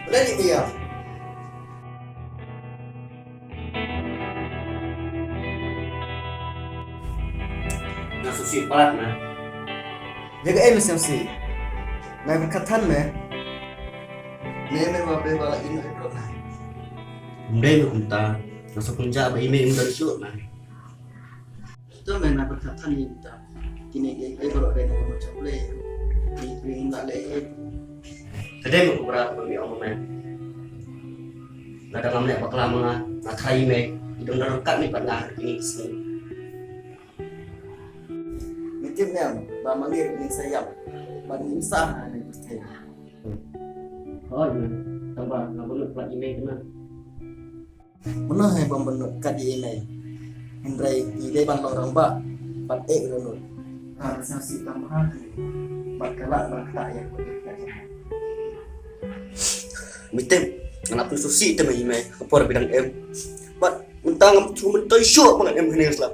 Udah nih dia. Nah susi pelat nah. Jaga mesti. Nah berkatan meh. Neme babe bala ini bro nah. Mendai nu kunta. Nasa kunja ba ime dari syuk nah. Itu meh nah berkatan ni kita. Kini dia bro ada nama macam boleh. Ini tak leh. Kadai mu berat bagi om men. Nada ngamle bakal lama na kai me. Idong darukat ni pernah ini sini. Mungkin ni ba manggil ni sayap. Ba ni sah ni mesti. Oh iya. Tambah ngabul plat ime kena. Mana hai bang benuk kadi ini. Hendrai ide ban orang ba. Bat dulu. Harusnya si tambahan. Bat kelak ban tak ya. Mitem anak tu susi te mai ime kapor bidang em. Bat mentang cuma mentai syuk banget em kena selap.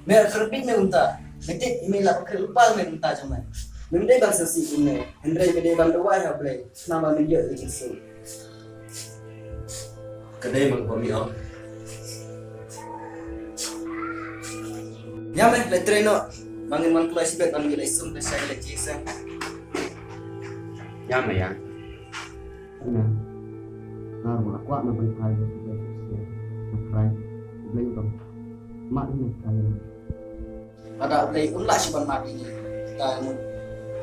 Mer kerbin me unta. Mete email lah pakai lupa me unta cuman. Mende bang sesi ini. Hendrai mede bang doa ya boleh. Nama media ini so. Kadai mang kami om. Ya meh letre no. Bangin man kelas bet bangin isum ke saya lagi sen. Ya me ya. Nah. Nah, aku nak beri kaya ya. Nak beli dong. Mak ini kaya. Ada play ulah si ban mak ini. Ta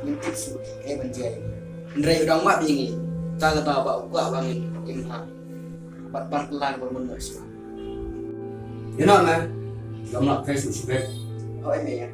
mintik su menjai. Hendrai udang mak ini. Ta kata ba ukak bangin imha. Bat ban kelang bermenur semua. You know man. Gamla Facebook. Oh ini ya.